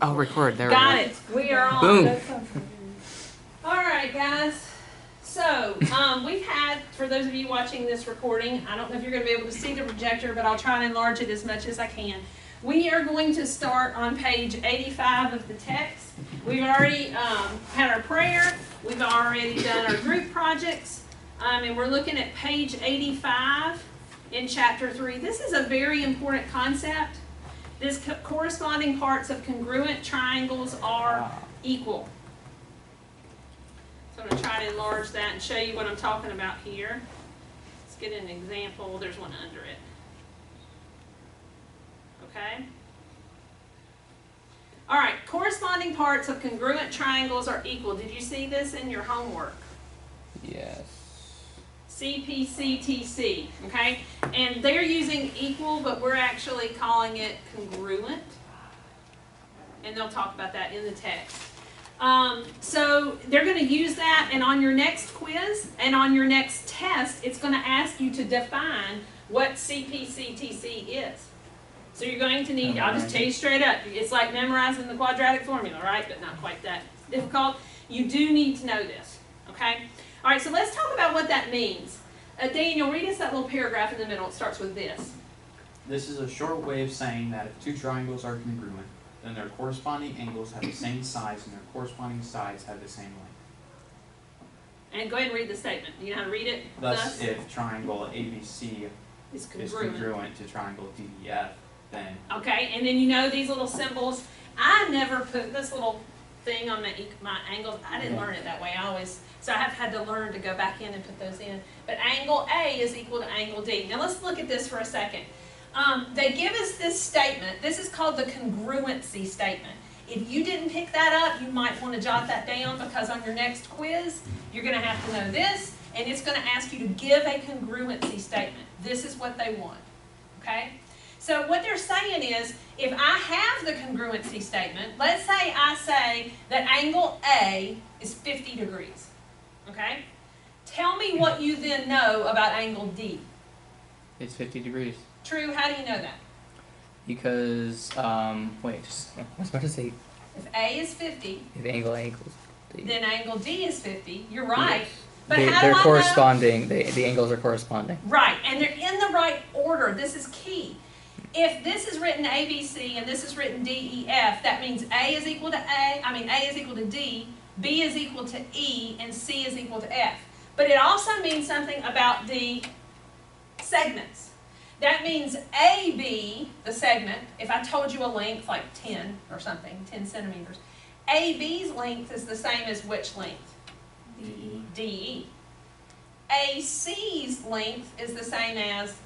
Oh, record. There we Got go. it. We are on. Boom. All right, guys. So, we've had, for those of you watching this recording, I don't know if you're going to be able to see the projector, but I'll try and enlarge it as much as I can. We are going to start on page 85 of the text. We've already had our prayer. We've already done our group projects. And we're looking at page 85 in chapter 3. This is a very important concept. This corresponding parts of congruent triangles are equal. So I'm going to try to enlarge that and show you what I'm talking about here. Let's get an example. There's one under it. Okay? All right, corresponding parts of congruent triangles are equal. Did you see this in your homework? Yes. CPCTC, okay? And they're using equal, but we're actually calling it congruent. And they'll talk about that in the text. So they're going to use that, and on your next quiz and on your next test, it's going to ask you to define what CPCTC is. So you're going to need, I'll just tell you straight up, it's like memorizing the quadratic formula, right? But not quite that difficult. You do need to know this, okay? All right, so let's talk about what that means. Daniel, read us that little paragraph in the middle. It starts with this. This is a short way of saying that if two triangles are congruent, then their corresponding angles have the same size and their corresponding sides have the same length. And go ahead and read the statement. Do you know how to read it? Thus, if triangle ABC is is congruent to triangle DEF, then... Okay, and then you know these little symbols. I never put this little thing on my angles. I didn't learn it that way. So I have had to learn to go back in and put those in. But angle A is equal to angle D. Now let's look at this for a second. They give us this statement. This is called the congruency statement. If you didn't pick that up, you might want to jot that down, because on your next quiz, you're going to have to know this, and it's going to ask you to give a congruency statement. This is what they want. Okay? So what they're saying is, if I have the congruency statement, let's say I say that angle A is 50 degrees. Okay? Tell me what you then know about angle D. It's 50 degrees. True, how do you know that? Because, I was about to say, If A is 50, if angle A equals D. then angle D is 50. You're right. Yes. But They're how do I corresponding. The angles are corresponding. know? Right, and they're in the right order. This is key. If this is written ABC and this is written DEF, that means A is equal to A is equal to D, B is equal to E, and C is equal to F. But it also means something about the segments. That means AB, the segment, if I told you a length like 10 or something, 10 centimeters, AB's length is the same as which length? DE. DE. AC's length is the same as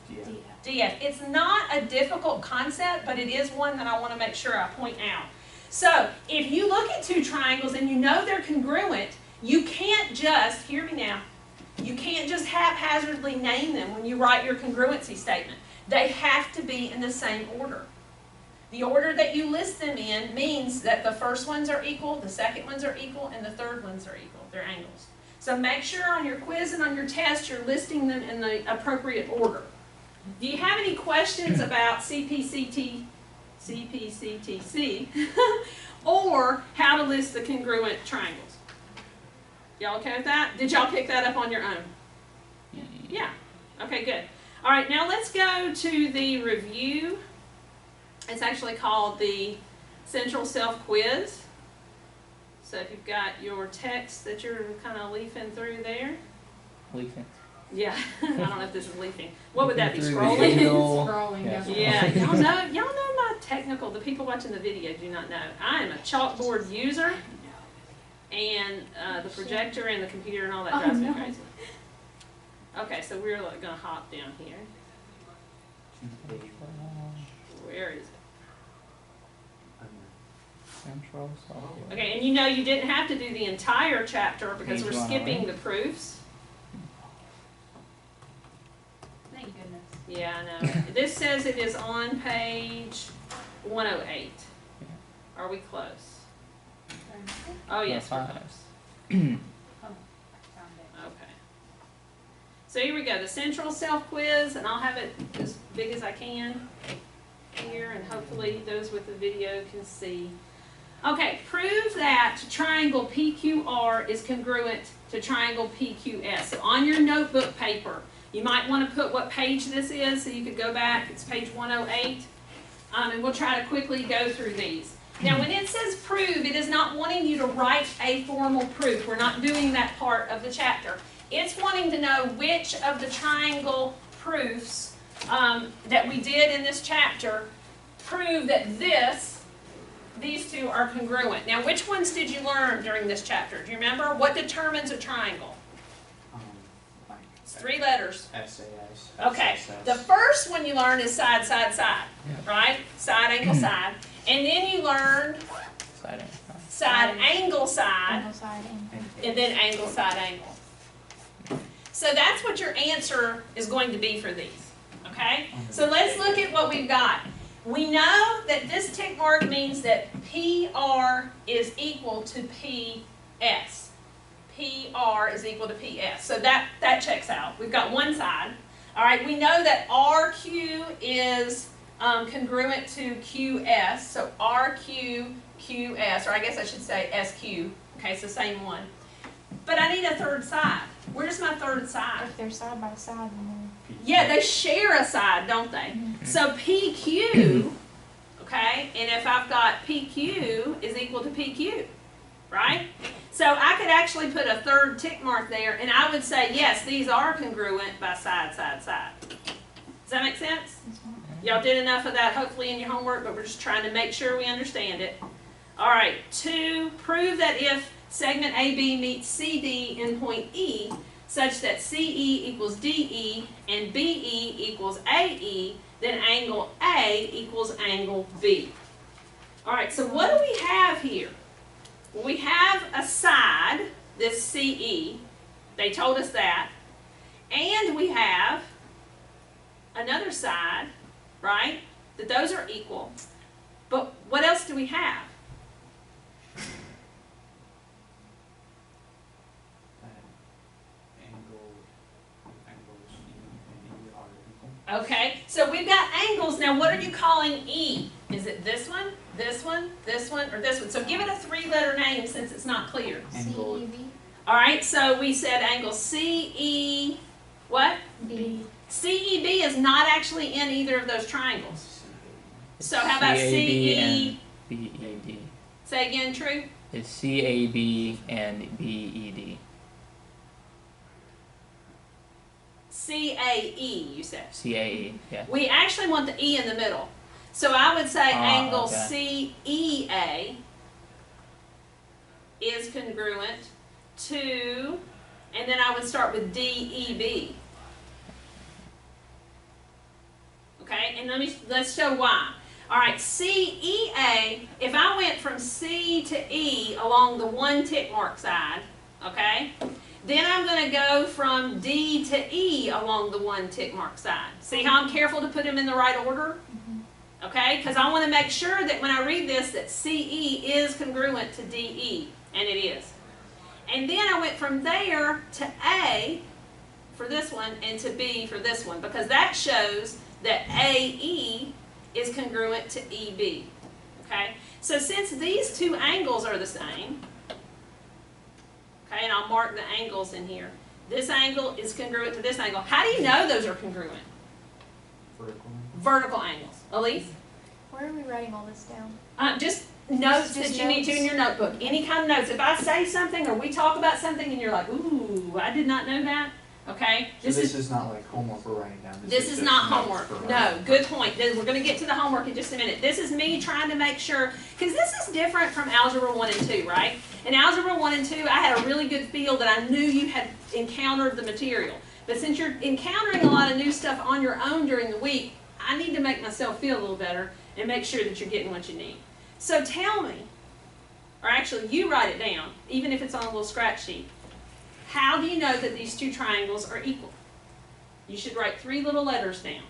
DF. It's not a difficult concept, but it is one that I want to make sure I point out. So, if you look at two triangles and you know they're congruent, you can't just, hear me now, you can't just haphazardly name them when you write your congruency statement. They have to be in the same order. The order that you list them in means that the first ones are equal, the second ones are equal, and the third ones are equal. They're angles. So make sure on your quiz and on your test you're listing them in the appropriate order. Do you have any questions about CPCTC or how to list the congruent triangles? Y'all okay with that? Did y'all pick that up on your own? Yeah. Okay, good. All right, now let's go to the review. It's actually called the Central Self-Quiz. So if you've got your text that you're kind of leafing through there. Leafing. Yeah, I don't know if this is leafing. What would that be, Through the scrolling? angle. Scrolling, Yeah. Yeah, y'all know my technical, the people watching the video do not know. I am a chalkboard user, and the projector and the computer and all that drives me crazy. Okay, so we're going to hop down here. Where is it? Central Self-Quiz. Okay, and you know you didn't have to do the entire chapter because Page we're 108. skipping the proofs. Thank goodness. Yeah, I know. This says it is on page 108. Yeah. Are we close? Oh, yes, we're five. close. Oh, I found it. Okay. So here we go, the Central Self-Quiz, and I'll have it as big as I can here, and hopefully those with the video can see. Okay, prove that triangle PQR is congruent to triangle PQS. So on your notebook paper, you might want to put what page this is so you could go back. It's page 108. And we'll try to quickly go through these. Now, when it says prove, it is not wanting you to write a formal proof. We're not doing that part of the chapter. It's wanting to know which of the triangle proofs that we did in this chapter prove that these two are congruent. Now, which ones did you learn during this chapter? Do you remember? What determines a triangle? Like It's 3 letters. SAS. Okay. SSS. The first one you learned is side, side, side. Right? Side, angle, side. And then you learned Side angle. side, angle, side. Angle side, angle. And then angle, side, angle. So that's what your answer is going to be for these, okay? So let's look at what we've got. We know that this tick mark means that PR is equal to PS. PR is equal to PS. So that checks out. We've got one side. All right, we know that RQ is congruent to QS. So RQ, QS, or I guess I should say SQ. Okay, it's the same one. But I need a third side. Where's my third side? If they're side by side, then Yeah, they share a side, don't they? So PQ, okay, and if I've got PQ is equal to PQ, right? So I could actually put a third tick mark there, and I would say, yes, these are congruent by side, side, side. Does that make sense? Y'all did enough of that, hopefully, in your homework, but we're just trying to make sure we understand it. All right, 2, prove that if segment AB meets CD in point E, such that CE equals DE and BE equals AE, then angle A equals angle B. All right, so what do we have here? Well, we have a side, this CE, they told us that, and we have another side, right, that those are equal. But what else do we have? Okay, so we've got angles. Now, what are you calling E? Is it this one, this one, this one, or this one? So give it a 3-letter name since it's not clear. Angle. CEB, All right, so we said angle CE, what? B. CEB is not actually in either of those triangles. So how about CAB CE? and BED. Say again, True? It's CAB and BED. CAE, you said. CAE, yeah. We actually want the E in the middle. So I would say angle okay. CEA is congruent to, and then I would start with DEB. Okay, and let's show why. All right, CEA, if I went from C to E along the one tick mark side, okay, then I'm going to go from D to E along the one tick mark side. See how I'm careful to put them in the right order? Okay, because I want to make sure that when I read this that CE is congruent to DE, and it is. And then I went from there to A for this one and to B for this one, because that shows that AE is congruent to EB. Okay, so since these two angles are the same, okay, and I'll mark the angles in here. This angle is congruent to this angle. How do you know those are congruent? Vertical. Vertical angles. Elise? Where are we writing all this down? Just notes Just that you need to notes. in your notebook. Any kind of notes. If I say something or we talk about something and you're like, ooh, I did not know that. Okay? So this is not like homework we're writing down. This is just not notes homework. for No, writing. good point. We're going to get to the homework in just a minute. This is me trying to make sure, because this is different from Algebra 1 and 2, right? In Algebra 1 and 2, I had a really good feel that I knew you had encountered the material. But since you're encountering a lot of new stuff on your own during the week, I need to make myself feel a little better and make sure that you're getting what you need. So tell me, or actually you write it down, even if it's on a little scratch sheet. How do you know that these two triangles are equal? You should write 3 little letters down.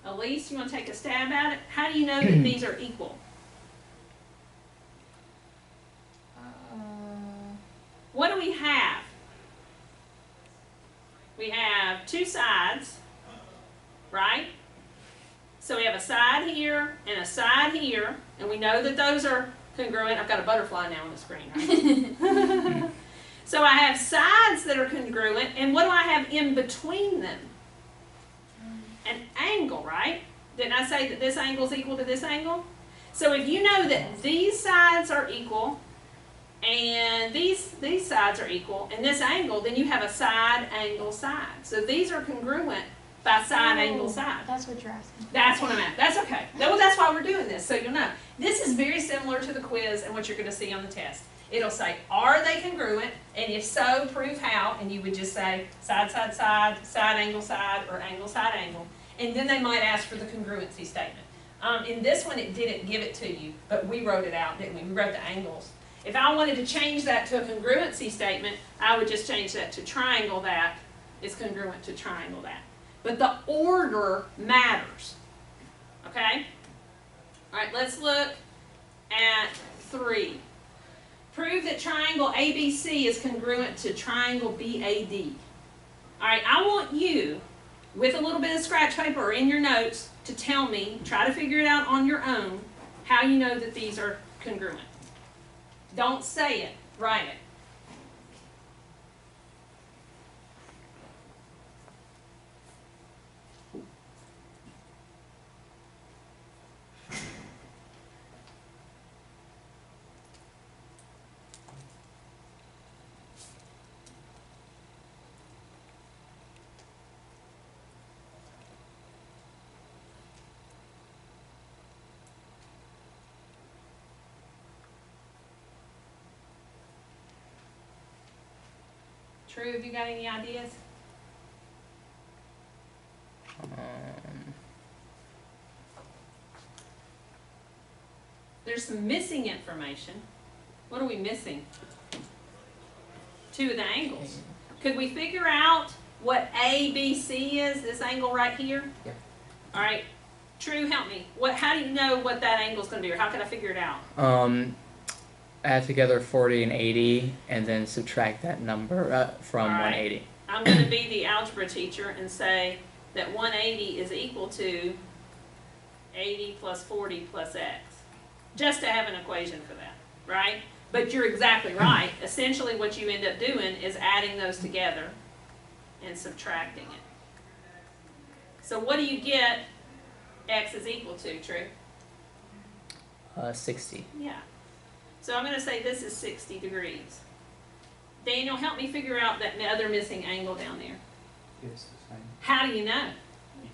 Elise, you want to take a stab at it? How do you know that these are equal? What do we have? have two sides, right? So we have a side here and a side here, and we know that those are congruent. I've got a butterfly now on the screen, right? So I have sides that are congruent, and what do I have in between them? An angle, right? Didn't I say that this angle is equal to this angle? So if you know that these sides are equal, and these sides are equal, and this angle, then you have a side, angle, side. So these are congruent by side, angle, side. That's what you're asking. That's what I'm at. That's okay. Well, that's why we're doing this, so you'll know. This is very similar to the quiz and what you're going to see on the test. It'll say, are they congruent? And if so, prove how. And you would just say side, side, side, side, angle, side, or angle, side, angle. And then they might ask for the congruency statement. In this one, it didn't give it to you, but we wrote it out, didn't we? We wrote the angles. If I wanted to change that to a congruency statement, I would just change that to triangle that is congruent to triangle that. But the order matters. Okay? All right, let's look at 3. Prove that triangle ABC is congruent to triangle BAD. All right, I want you, with a little bit of scratch paper or in your notes, to tell me, try to figure it out on your own, how you know that these are congruent. Don't say it, write it. True, have you got any ideas? There's some missing information. What are we missing? 2 of the angles. Could we figure out what ABC is, this angle right here? Yeah. All right. True, help me. How do you know what that angle is going to be, or how can I figure it out? Add together 40 and 80, and then subtract that number from 180. I'm going to be the algebra teacher and say that 180 is equal to 80 plus 40 plus x. Just to have an equation for that, right? But you're exactly right. Essentially what you end up doing is adding those together and subtracting it. So what do you get x is equal to, True? 60. Yeah. So I'm going to say this is 60 degrees. Daniel, help me figure out that other missing angle down there. It's the same, How do you know?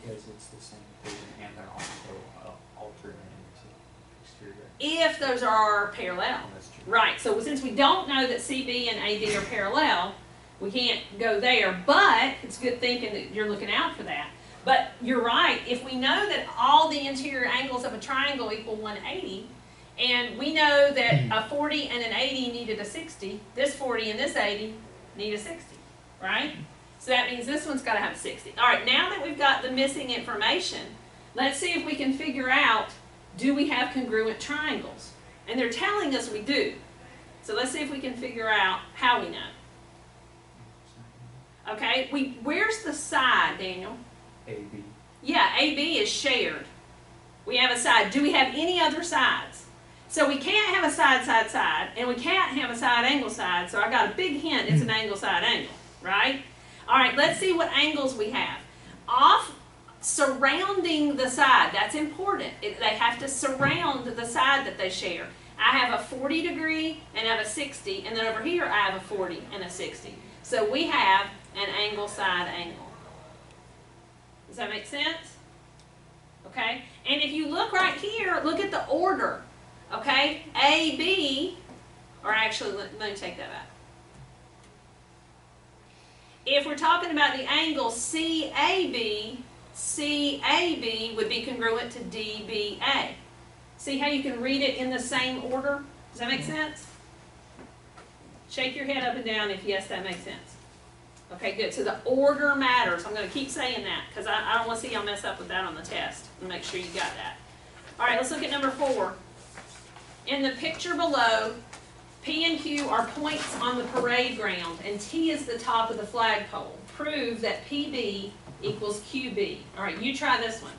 because it's the same equation and they're also alternate into exterior. If those are parallel. That's true. Right, so since we don't know that CB and AD are parallel, we can't go there, but it's good thinking that you're looking out for that. But you're right, if we know that all the interior angles of a triangle equal 180, and we know that a 40 and an 80 needed a 60, this 40 and this 80 need a 60, right? So that means this one's got to have a 60. All right, now that we've got the missing information, let's see if we can figure out, do we have congruent triangles? And they're telling us we do. So let's see if we can figure out how we know. Okay, where's the side, Daniel? AB. Yeah, AB is shared. We have a side. Do we have any other sides? So we can't have a side, side, side, and we can't have a side, angle, side, so I got a big hint it's an angle, side, angle, right? All right, let's see what angles we have. Off surrounding the side, that's important. They have to surround the side that they share. I have a 40 degree and I have a 60, and then over here I have a 40 and a 60. So we have an angle, side, angle. Does that make sense? Okay, and if you look right here, look at the order. Okay, AB, or actually, let me take that back. If we're talking about the angle CAB, CAB would be congruent to DBA. See how you can read it in the same order? Does that make sense? Shake your head up and down if yes, that makes sense. Okay, good. So the order matters. I'm going to keep saying that because I don't want to see y'all mess up with that on the test. And make sure you got that. All right, let's look at number 4. In the picture below, P and Q are points on the parade ground, and T is the top of the flagpole. Prove that PB equals QB. All right, you try this one.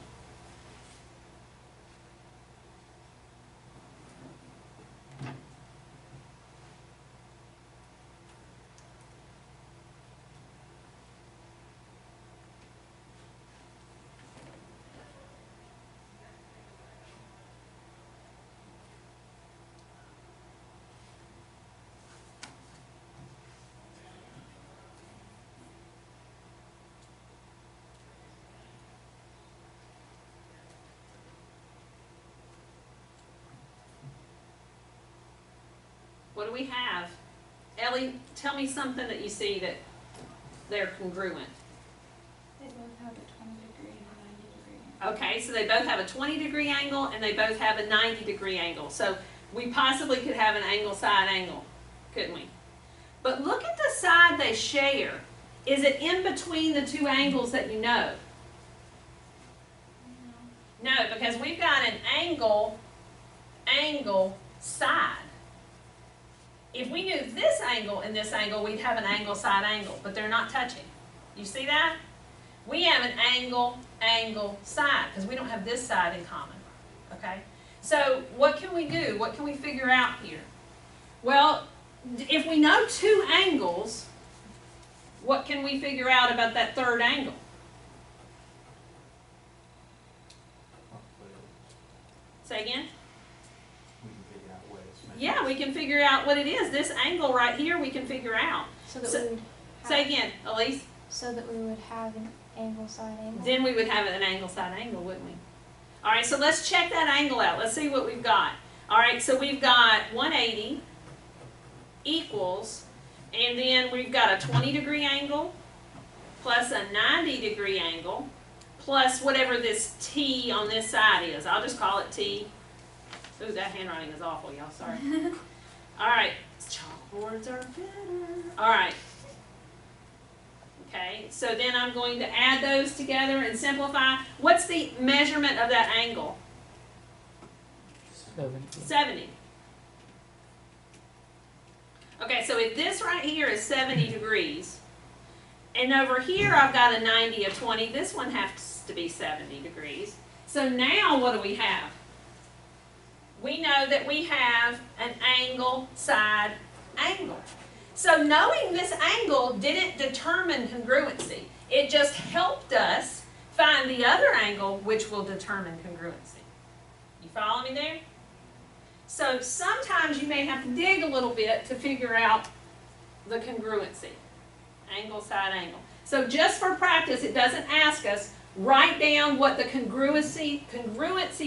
What do we have? Ellie, tell me something that you see that they're congruent. They both have a 20-degree and a 90-degree. Okay, so they both have a 20-degree angle and they both have a 90-degree angle. So we possibly could have an angle-side angle, couldn't we? But look at the side they share. Is it in between the two angles that you know? No, because we've got an angle, side. If we knew this angle and this angle, we'd have an angle, side angle, but they're not touching. You see that? We have an angle, side, because we don't have this side in common, okay? So what can we do? What can we figure out here? Well, if we know two angles, what can we figure out about that third angle? Say again? We can figure out what it's meant. Yeah, we can figure out what it is. This angle right here, we can figure out. So that So- we would have, Say again, Elise. So that we would have an angle side angle. Then we would have an angle side angle, wouldn't we? All right, so let's check that angle out. Let's see what we've got. All right, so we've got 180 equals, and then we've got a 20-degree angle plus a 90-degree angle plus whatever this T on this side is. I'll just call it T. Ooh, that handwriting is awful, y'all. Sorry. All right, chalkboards are better. All right. Okay, so then I'm going to add those together and simplify. What's the measurement of that angle? 70. Okay, so if this right here is 70 degrees, and over here I've got a 90, a 20, this one has to be 70 degrees. So now what do we have? We know that we have an angle, side, angle. So knowing this angle didn't determine congruency. It just helped us find the other angle which will determine congruency. You follow me there? So sometimes you may have to dig a little bit to figure out the congruency. Angle, side, angle. So just for practice, it doesn't ask us, write down what the congruency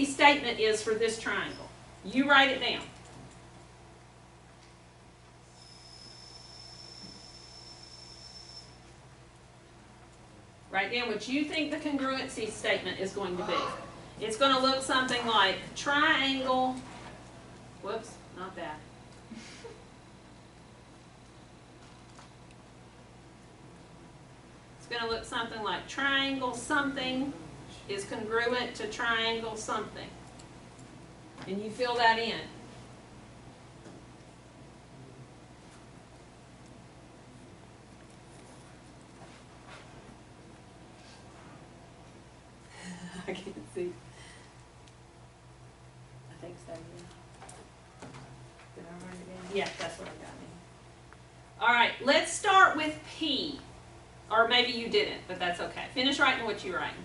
statement is for this triangle. You write it down. Write down what you think the congruency statement is going to be. It's going to look something like triangle, whoops, not that. It's going to look something like triangle something is congruent to triangle something. And you fill that in. I can't see. I think so, yeah. Did I write it down? Yeah, that's what I got in. All right, let's start with P. Or maybe you didn't, but that's okay. Finish writing what you're writing.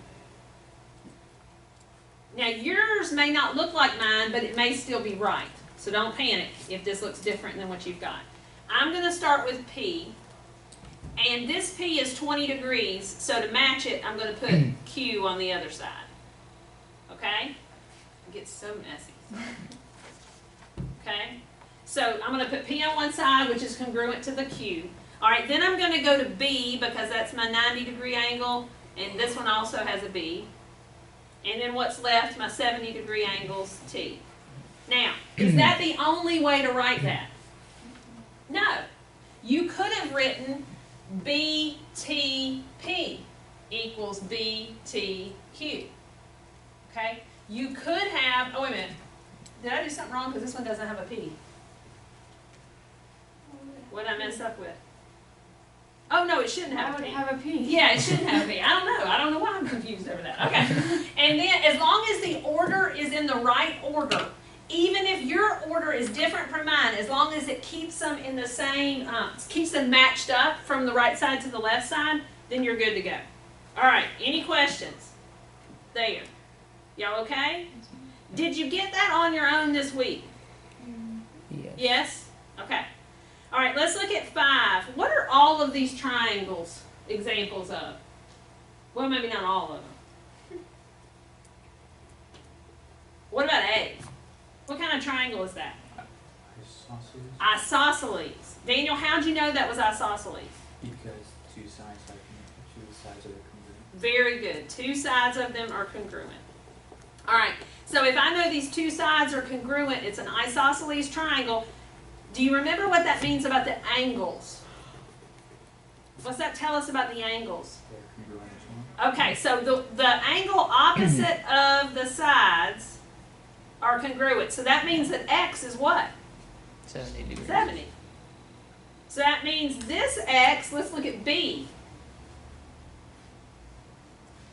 Now, yours may not look like mine, but it may still be right. So don't panic if this looks different than what you've got. I'm going to start with P. And this P is 20 degrees, so to match it, I'm going to put Q on the other side. Okay? It gets so messy. Okay? So I'm going to put P on one side, which is congruent to the Q. All right, then I'm going to go to B, because that's my 90-degree angle, and this one also has a B. And then what's left, my 70-degree angle's T. Now, is that the only way to write that? No. You could have written BTP equals BTQ. Okay? You could have, oh wait a minute. Did I do something wrong? Because this one doesn't have a P. What did I mess up with? Oh, no, it shouldn't I have a would P. have a P. Yeah, it shouldn't have a P. I don't know. I don't know why I'm confused over that. Okay. And then as long as the order is in the right order, even if your order is different from mine, as long as it keeps them in the same, keeps them matched up from the right side to the left side, then you're good to go. All right, any questions? There. Y'all okay? Did you get that on your own this week? Yes. Yes? Okay. All right, let's look at 5. What are all of these triangles examples of? Well, maybe not all of them. What about A? What kind of triangle is that? Isosceles, Isosceles. Daniel, how'd you know that was isosceles? because two sides are congruent. Very good. 2 sides of them are congruent. All right, so if I know these 2 sides are congruent, it's an isosceles triangle. Do you remember what that means about the angles? What's that tell us about the angles? They're congruent as well. Okay, so the angle opposite of the sides are congruent. So that means that x is what? 70 degrees. 70. So that means this x, let's look at B.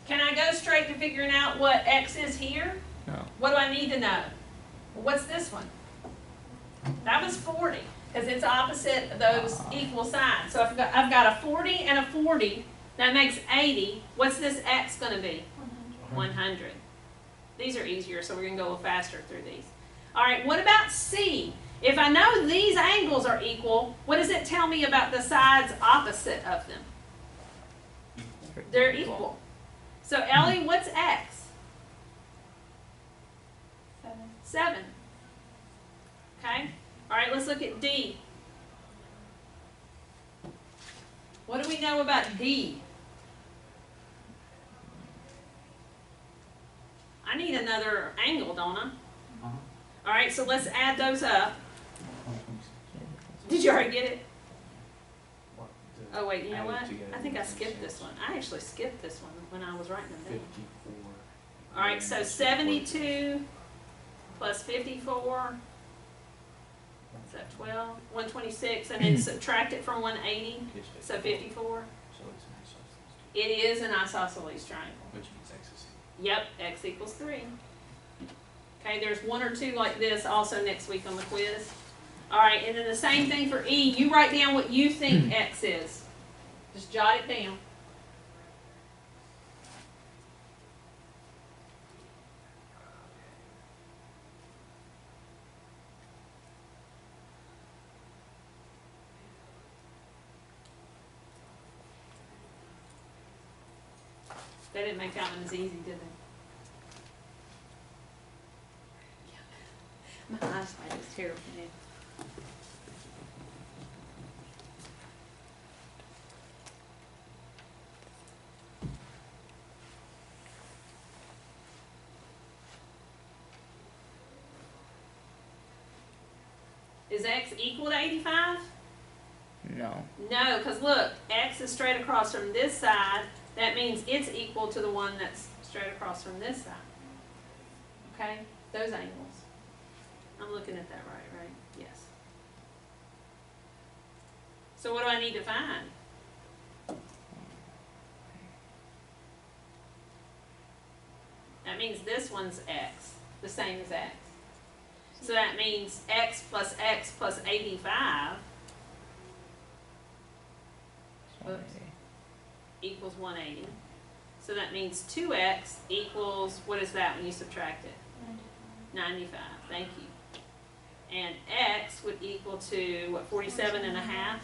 Can I go straight to figuring out what x is here? No. What do I need to know? What's this one? That was 40, because it's opposite of those equal sides. So if I've got a 40 and a 40, that makes 80. What's this x going to be? 100. These are easier, so we're going to go a little faster through these. All right, what about C? If I know these angles are equal, what does it tell me about the sides opposite of them? They're equal. So Ellie, what's x? 7. 7. Okay? All right, let's look at D. What do we know about D? I need another angle, don't I? Uh-huh. All right, so let's add those up. 126. Did you already get it? What, the Oh, wait, you know added what? together I think I skipped 126. this one. I actually skipped this one when I was writing them down. 54. All right, so 72 plus 54. Is that 12? 126, and then subtract it from 180, so 54. So it's an isosceles, It is an isosceles triangle. which means x is Yep, x equals 3. Okay, there's 1 or 2 like this also next week on the quiz. All right, and then the same thing for E. You write down what you think x is. Just jot it down. They didn't make that one as easy, did they? My eyesight is terrible now. Is x equal to 85? No. No, because look, x is straight across from this side. That means it's equal to the one that's straight across from this side. Okay? Those angles. I'm looking at that right? Yes. So what do I need to find? That means this one's x, the same as x. So that means x plus 85 Oops. equals 180. So that means 2x equals, what is that when you subtract it? 95. Thank you. And x would equal to, what, 47 and a half?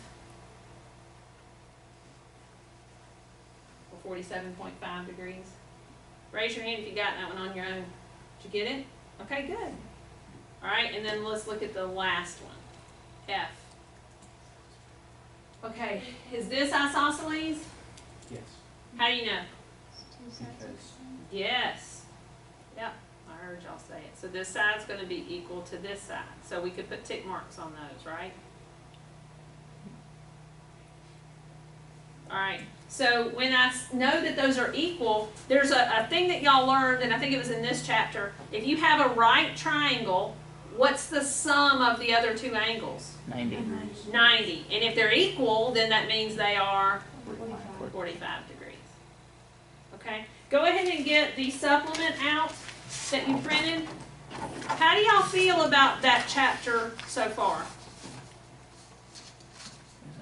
Or 47.5 degrees. Raise your hand if you got that one on your own. Did you get it? Okay, good. All right, and then let's look at the last one, F. Okay, is this isosceles? yes. How do you know? Because Yes. Yep, I heard y'all say it. So this side's going to be equal to this side. So we could put tick marks on those, right? All right. So when I know that those are equal, there's a thing that y'all learned, and I think it was in this chapter. If you have a right triangle What's the sum of the other two angles? 90. 90. And if they're equal, then that means they are 45 degrees. Okay? Go ahead and get the supplement out that you printed. How do y'all feel about that chapter so far?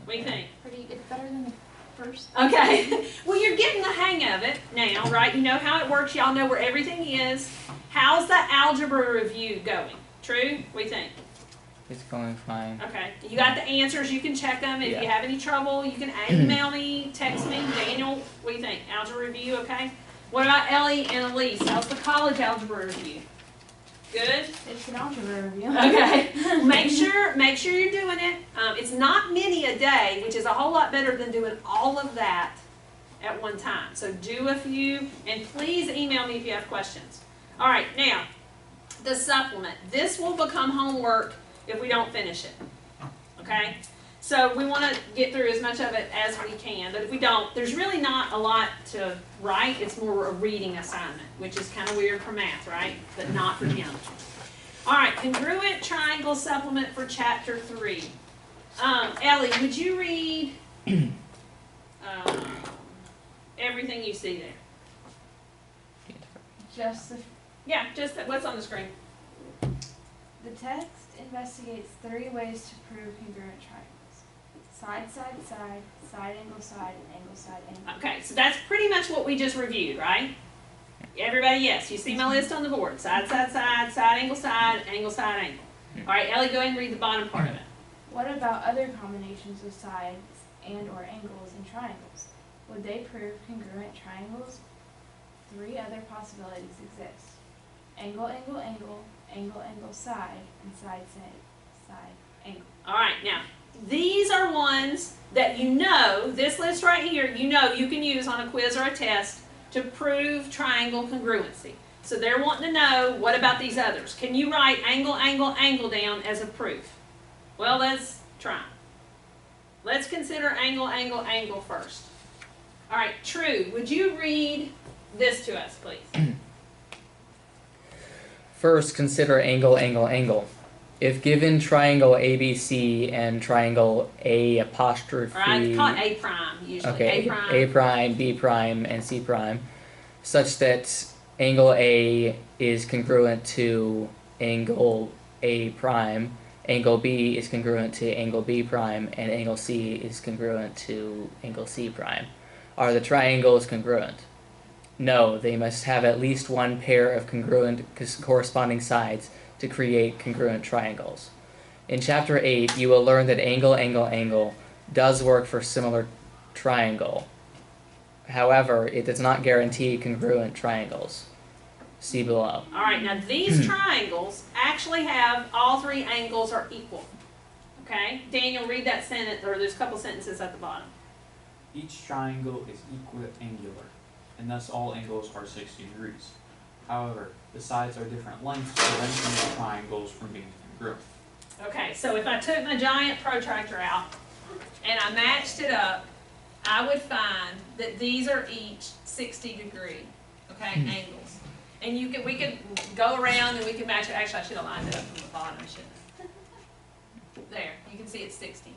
What do you think? Pretty, it's better than the first. Okay. Well, you're getting the hang of it now, right? You know how it works. Y'all know where everything is. How's the algebra review going? True? What do you think? It's going fine. Okay. You got the answers. You can check them. If you Yeah. have any trouble, you can email me, text me. Daniel, what do you think? Algebra review, okay? What about Ellie and Elise? How's the college algebra review? Good? It's an algebra review. Okay. Make sure you're doing it. It's not many a day, which is a whole lot better than doing all of that at one time. So do a few, and please email me if you have questions. All right, now, the supplement. This will become homework if we don't finish it. Okay? So we want to get through as much of it as we can, but if we don't, there's really not a lot to write. It's more a reading assignment, which is kind of weird for math, right? But not for geometry. All right, Congruent Triangle supplement for Chapter 3. Ellie, would you read everything you see there? Just the, Yeah, just what's on the screen. the text investigates 3 ways to prove congruent triangles. Side, side, side, side, angle, side, and angle, side, angle. Okay, so that's pretty much what we just reviewed, right? Everybody, yes. You see my list on the board. Side, side, side, side, angle, side, angle, side, angle. All right, Ellie, go ahead and read the bottom part of it. What about other combinations of sides and or angles in triangles? Would they prove congruent triangles? 3 other possibilities exist. Angle, angle, angle, angle, angle, side, and side, side, side, angle. All right, now, these are ones that you know, this list right here, you know you can use on a quiz or a test to prove triangle congruency. So they're wanting to know, what about these others? Can you write angle, angle, angle down as a proof? Well, let's try. Let's consider angle, angle, angle first. All right, True, would you read this to us, please? First, consider angle, angle, angle. If given triangle ABC and triangle A apostrophe, Or I call it A prime, usually. okay, A prime. A prime, B prime, and C prime, such that angle A is congruent to angle A prime, angle B is congruent to angle B prime, and angle C is congruent to angle C prime. Are the triangles congruent? No, they must have at least one pair of congruent corresponding sides to create congruent triangles. In Chapter 8, you will learn that angle, angle, angle does work for similar triangle. However, it does not guarantee congruent triangles. See below. All right, now these triangles actually have all 3 angles are equal. Okay? Daniel, read that sentence, or there's a couple sentences at the bottom. Each triangle is equiangular, and thus all angles are 60 degrees. However, the sides are different lengths, preventing the triangles from being congruent. Okay, so if I took my giant protractor out and I matched it up, I would find that these are each 60 degree, okay, angles. And we could go around and we could match it. Actually, I should have lined it up from the bottom, shouldn't I? There, you can see it's 60,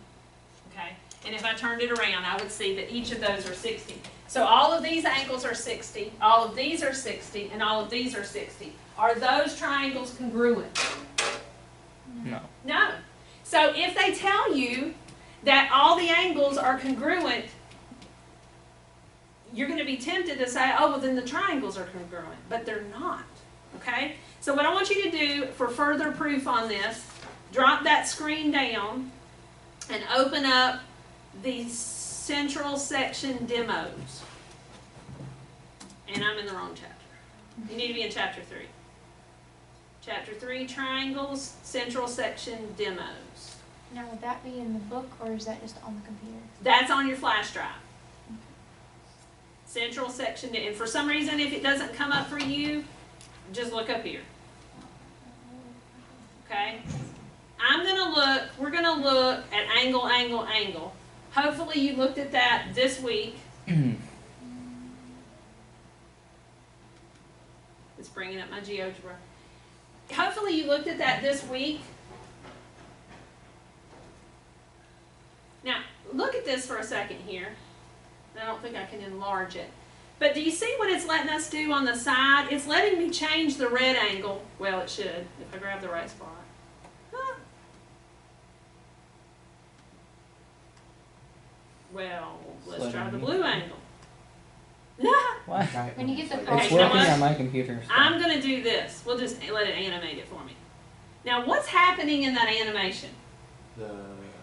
okay? And if I turned it around, I would see that each of those are 60. So all of these angles are 60, all of these are 60, and all of these are 60. Are those triangles congruent? No. No. So if they tell you that all the angles are congruent, you're going to be tempted to say, oh, well, then the triangles are congruent. But they're not. Okay? So what I want you to do for further proof on this, drop that screen down and open up the central section demos. And I'm in the wrong chapter. You need to be in Chapter 3. Chapter 3, Triangles, Central Section Demos. Now, would that be in the book, or is that just on the computer? That's on your flash drive. Central Section, and for some reason, if it doesn't come up for you, just look up here. Okay? We're gonna look at angle, angle, angle. Hopefully you looked at that this week. It's bringing up my GeoGebra. hopefully you looked at that this week. Now, look at this for a second here. I don't think I can enlarge it. But do you see what it's letting us do on the side? It's letting me change the red angle. Well, it should, if I grab the right spot. Well, let's try the blue angle. Why? When you get the Okay, It's you know working what? on my computer. so- I'm going to do this. We'll just let it animate it for me. Now, what's happening in that animation? The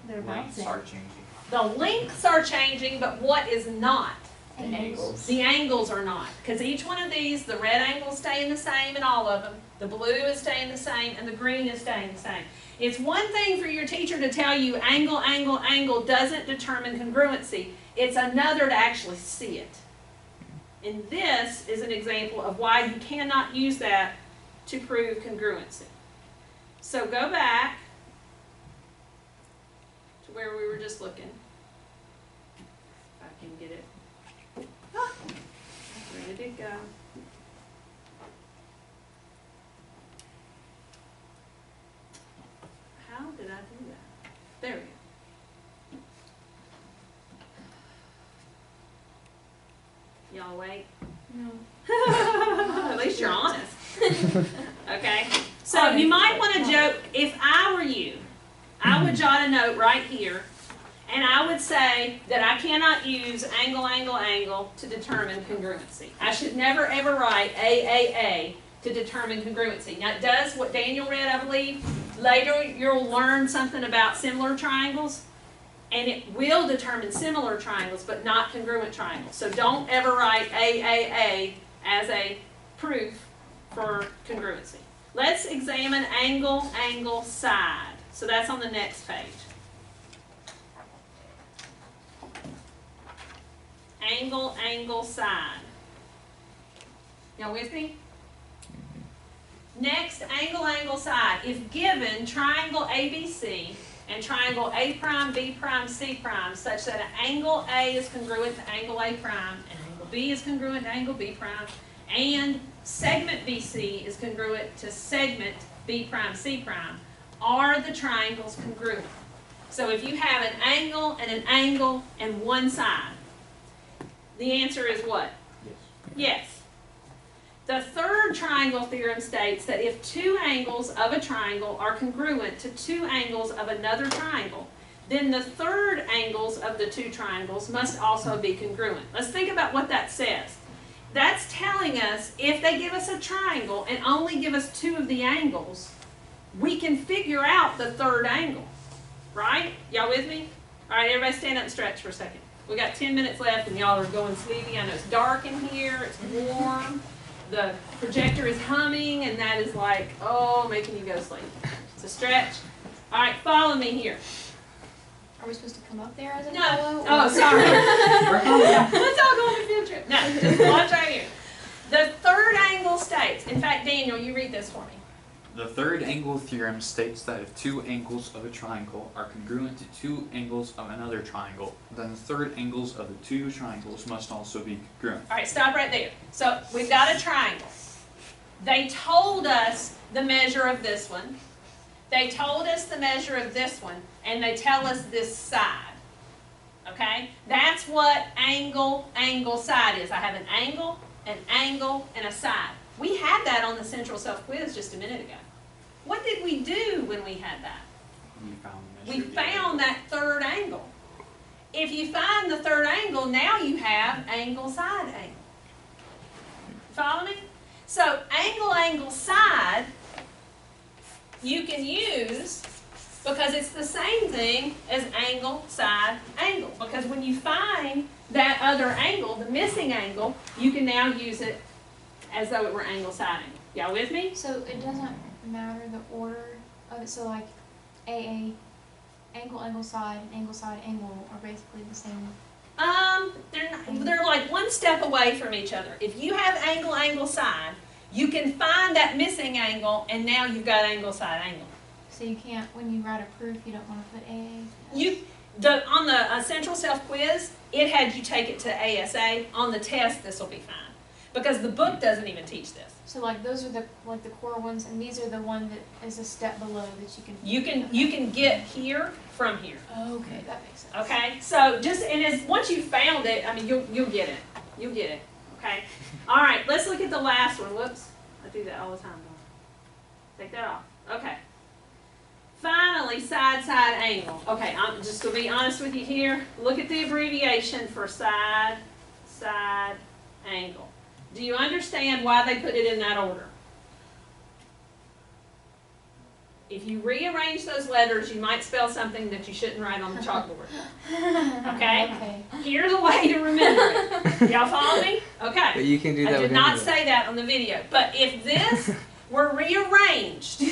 They're lengths bouncing. are changing. The lengths are changing, but what is not? The angles. The angles are not. Because each one of these, the red angle is staying the same in all of them, the blue is staying the same, and the green is staying the same. It's one thing for your teacher to tell you angle, angle, angle doesn't determine congruency. It's another to actually see it. And this is an example of why you cannot use that to prove congruency. So go back to where we were just looking. If I can get it. Ah, where did it go? How did I do that? There we go. Y'all wait. No. At least you're honest. Okay? So you might want to joke, if I were you, I would jot a note right here, and I would say that I cannot use angle, angle, angle to determine congruency. I should never ever write AAA to determine congruency. Now it does what Daniel read, I believe. Later you'll learn something about similar triangles, and it will determine similar triangles, but not congruent triangles. So don't ever write AAA as a proof for congruency. Let's examine angle, angle, side. So that's on the next page. Angle, angle, side. Y'all with me? Next, angle, angle, side. If given triangle ABC and triangle A prime, B prime, C prime, such that an angle A is congruent to angle A prime, and angle B is congruent to angle B prime, and segment BC is congruent to segment B prime, C prime, are the triangles congruent? So if you have an angle and one side, the answer is what? Yes. Yes. The third triangle theorem states that if two angles of a triangle are congruent to two angles of another triangle, then the third angles of the two triangles must also be congruent. Let's think about what that says. That's telling us if they give us a triangle and only give us two of the angles, we can figure out the third angle, right? Y'all with me? All right, everybody stand up and stretch for a second. We got 10 minutes left and y'all are going sleepy. I know it's dark in here, it's warm. The projector is humming, and that is like, oh, making you go to sleep. It's a stretch. All right, follow me here. Are we supposed to come up there as a No. fellow? Oh, sorry. Let's all go on a field trip. No, just watch right here. The third angle states, in fact, Daniel, you read this for me. The third angle theorem states that if two angles of a triangle are congruent to two angles of another triangle, then the third angles of the two triangles must also be congruent. All right, stop right there. So we've got a triangle. They told us the measure of this one. They told us the measure of this one, and they tell us this side. Okay? That's what angle, angle, side is. I have an angle, and a side. We had that on the Central Self-Quiz just a minute ago. What did we do when we had that? We found that third angle. If you find the third angle, now you have angle, side, angle. Follow me? So angle, angle, side, you can use because it's the same thing as angle, side, angle. Because when you find that other angle, the missing angle, you can now use it as though it were angle, side, angle. Y'all with me? So it doesn't matter the order of it. So like AA, angle, side, angle are basically the same. They're like one step away from each other. If you have angle, angle, side, you can find that missing angle, and now you've got angle, side, angle. So you can't, when you write a proof, you don't want to put AA. On the Central Self Quiz, it had you take it to ASA. On the test, this will be fine. because the book doesn't even teach this. So like those are the core ones, and these are the one that is a step below that you can. You can get here from here. Oh, okay, that makes sense. Okay, so once you found it, I mean you'll get it. You'll get it. Okay. All right, let's look at the last one. Whoops, I do that all the time. Take that off. Okay. Finally, side angle. Okay, I'm just gonna be honest with you here. Look at the abbreviation for side angle. Do you understand why they put it in that order? If you rearrange those letters, you might spell something that you shouldn't write on the chalkboard. Okay? Here's a way to remember it. Y'all follow me? Okay. But you can do that. I did not say that on the video. But if this were rearranged,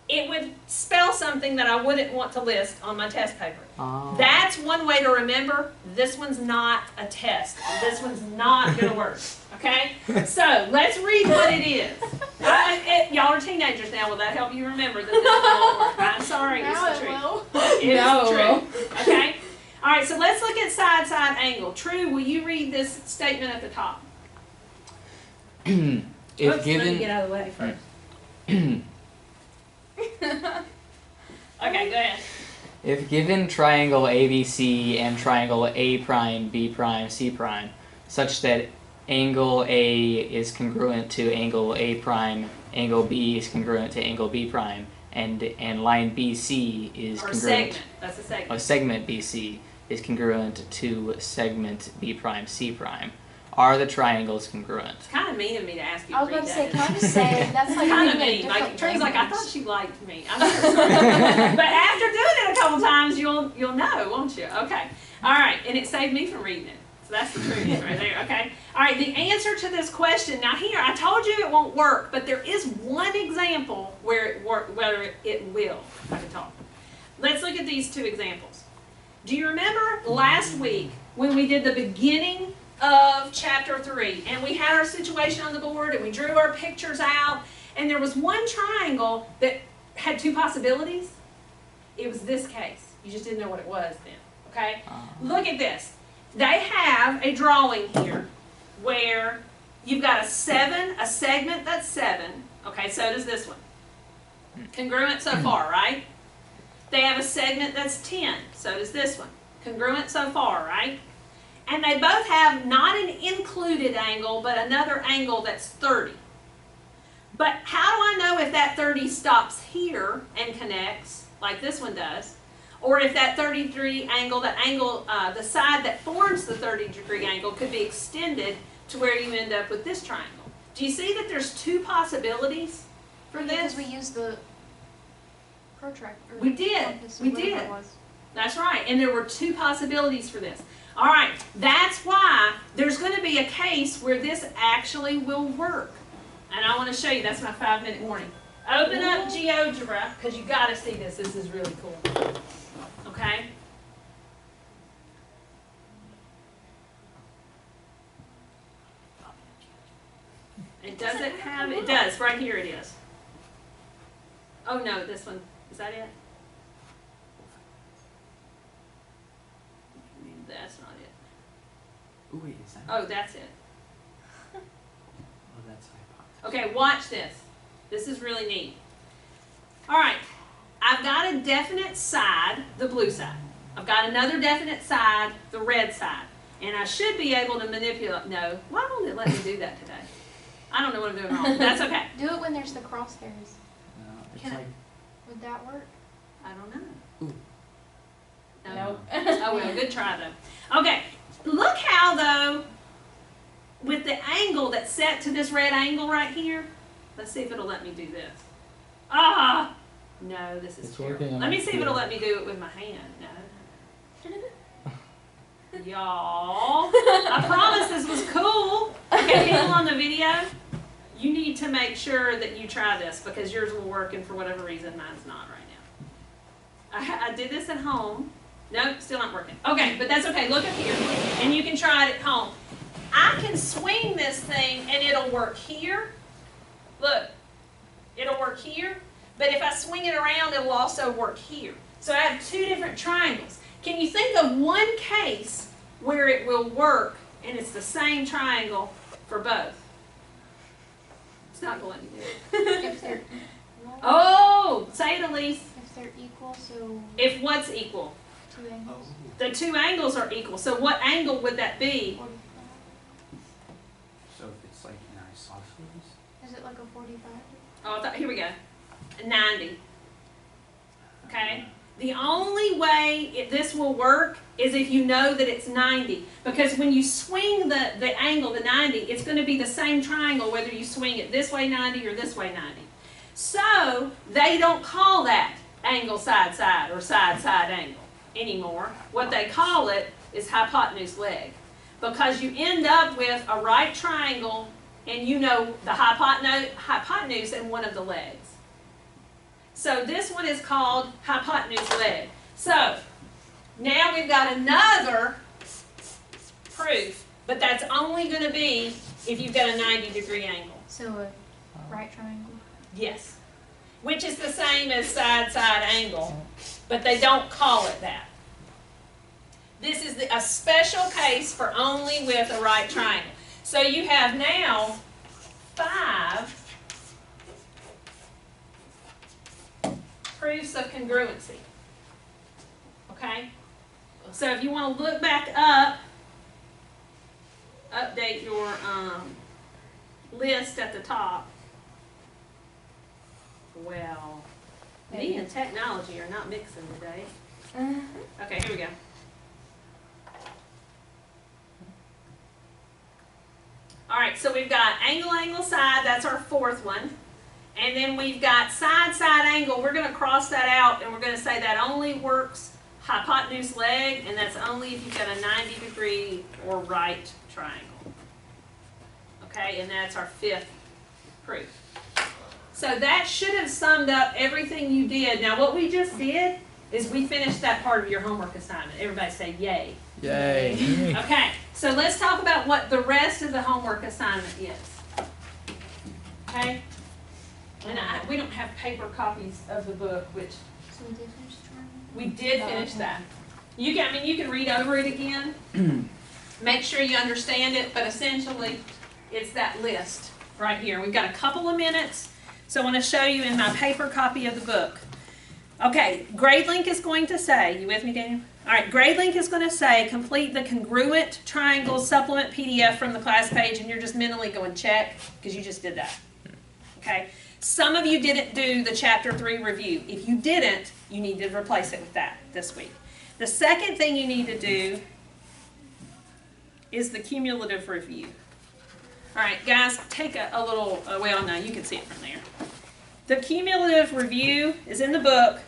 it would spell something that I wouldn't want to list on my test paper. Oh. That's one way to remember. This one's not a test. This one's not going to work. Okay? So, let's read what it is. Y'all are teenagers now. Will that help you remember that this won't work? I'm sorry. Now it's the it truth. will. It is the truth. Okay? All right, so let's look at side angle. True, will you read this statement at the top? If Oops, let me given get out of the way first. Okay, go ahead. If given triangle ABC and triangle A prime, B prime, C prime, such that angle A is congruent to angle A prime, angle B is congruent to angle B prime, and line BC is Or congruent. segment. That's a segment. A segment BC is congruent to segment B prime, C prime. Are the triangles congruent? It's kind of mean of me to ask you I to was read about to say, that. can I just say that's like Kind of reading a mean. Like, different Trey's like, I language. thought you liked me. I'm so sorry. But after doing it a couple times, you'll know, won't you? Okay. All right. And it saved me from reading it. So that's the truth right there. Okay. All right. The answer to this question. Now here, I told you it won't work, but there is one example where it will. If I can talk. Let's look at these two examples. Do you remember last week when we did the beginning of chapter 3 and we had our situation on the board and we drew our pictures out and there was one triangle that had two possibilities? It was this case. You just didn't know what it was then. Okay? Look at this. They have a drawing here where you've got a segment that's 7. Okay, so does this one. Congruent so far, right? They have a segment that's 10. So does this one. Congruent so far, right? And they both have not an included angle, but another angle that's 30. But how do I know if that 30 stops here and connects, like this one does, or if that 33 angle, the side that forms the 30-degree angle could be extended to where you end up with this triangle? Do you see that there's two possibilities for this? Because we used the protractor. We did. compass or We whatever did. it was. That's right, and there were two possibilities for this. All right, that's why there's going to be a case where this actually will work. And I want to show you, that's my 5-minute warning. Open up GeoGebra, because you got to see this. This is really cool. Okay? It doesn't have, it does, right here it is. Oh no, this one, is that it? That's not it. Ooh, wait, is that? Oh, that's it. Oh, that's hypothesis. Okay, watch this. This is really neat. All right, I've got a definite side, the blue side. I've got another definite side, the red side. And I should be able to manipulate, no, why won't it let me do that today? I don't know what I'm doing wrong. That's okay. Do it when there's the crosshairs. No, it's Can I- like, Would that work? I don't know. ooh. No. Oh well, good try though. Okay, look how though, with the angle that's set to this red angle right here, let's see if it'll let me do this. Ah! No, this is It's terrible. working on Let me my see if it'll computer. let me do it with my hand. No. Y'all, I promise this was cool. Okay, people on the video, you need to make sure that you try this because yours will work and for whatever reason mine's not right now. I did this at home. Nope, still not working. Okay, but that's okay. Look up here and you can try it at home. I can swing this thing and it'll work here. Look, it'll work here. But if I swing it around, it'll also work here. So I have two different triangles. Can you think of one case where it will work and it's the same triangle for both. It's not going to do. If they're equal. Oh, say it, Elise. If they're equal, so If what's equal? 2 angles. The two angles are equal. So what angle would that be? 45. So if it's like an isosceles, Is it like a 45? Oh, here we go. 90. Okay? The only way this will work is if you know that it's 90. Because when you swing the angle to 90, it's going to be the same triangle whether you swing it this way 90 or this way 90. So, they don't call that angle side side or side side angle anymore. What they call it is hypotenuse leg. Because you end up with a right triangle and you know the hypotenuse and one of the legs. So this one is called hypotenuse leg. So now we've got another proof, but that's only going to be if you've got a 90-degree angle. So a right triangle. Yes. Which is the same as side-side angle, but they don't call it that. This is a special case for only with a right triangle. So you have now 5 proofs of congruency. Okay? So if you want to look back up, update your list at the top. Well, me and technology are not mixing today. Okay, here we go. All right, so we've got angle, angle, side. That's our 4th one. And then we've got side, side, angle. We're going to cross that out, and we're going to say that only works hypotenuse leg, and that's only if you've got a 90-degree or right triangle. Okay, and that's our 5th proof. So that should have summed up everything you did. Now, what we just did is we finished that part of your homework assignment. Everybody say yay. Yay. Okay, so let's talk about what the rest of the homework assignment is. Okay? And we don't have paper copies of the book, which So we did finish the triangle? we did finish that. You can read over it again. Make sure you understand it, but essentially it's that list right here. We've got a couple of minutes, so I want to show you in my paper copy of the book. Okay, GradeLink is going to say, you with me, Daniel? All right, GradeLink is going to say complete the Congruent Triangles supplement PDF from the class page, and you're just mentally going check because you just did that. Okay? Some of you didn't do the Chapter 3 review. If you didn't, you need to replace it with that this week. The second thing you need to do is the cumulative review. All right, guys, take a little, well, no, you can see it from there. The cumulative review is in the book,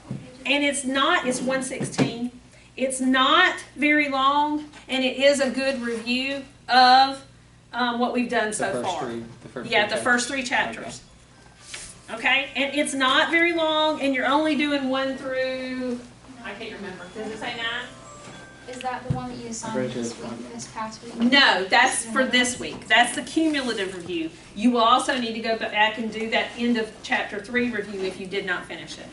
and it's 116. It's not very long, and it is a good review of what we've done so far. The first three chapters. Okay, and it's not very long, and you're only doing 1 through, I can't remember. Does it say 9? Is that the one that you assigned this week, this past week? No, that's for this week. That's the cumulative review. You will also need to go back and do that end of Chapter 3 review if you did not finish it.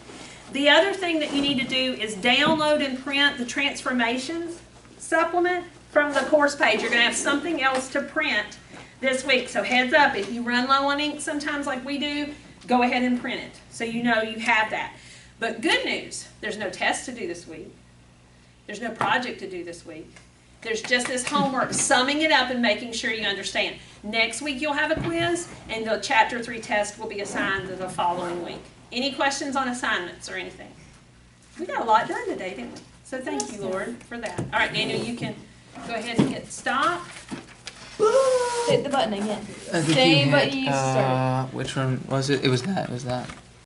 The other thing that you need to do is download and print the transformations supplement from the course page. You're going to have something else to print this week. So heads up, if you run low on ink sometimes like we do, go ahead and print it so you know you have that. But good news, there's no test to do this week. There's no project to do this week. There's just this homework, summing it up and making sure you understand. Next week you'll have a quiz, and the Chapter 3 test will be assigned to the following week. Any questions on assignments or anything? We got a lot done today, didn't we? So thank you, Lord, for that. All right, Daniel, you can go ahead and hit stop. Hit the button again. I think Same you button hit, you used to start. which one was it? It was that.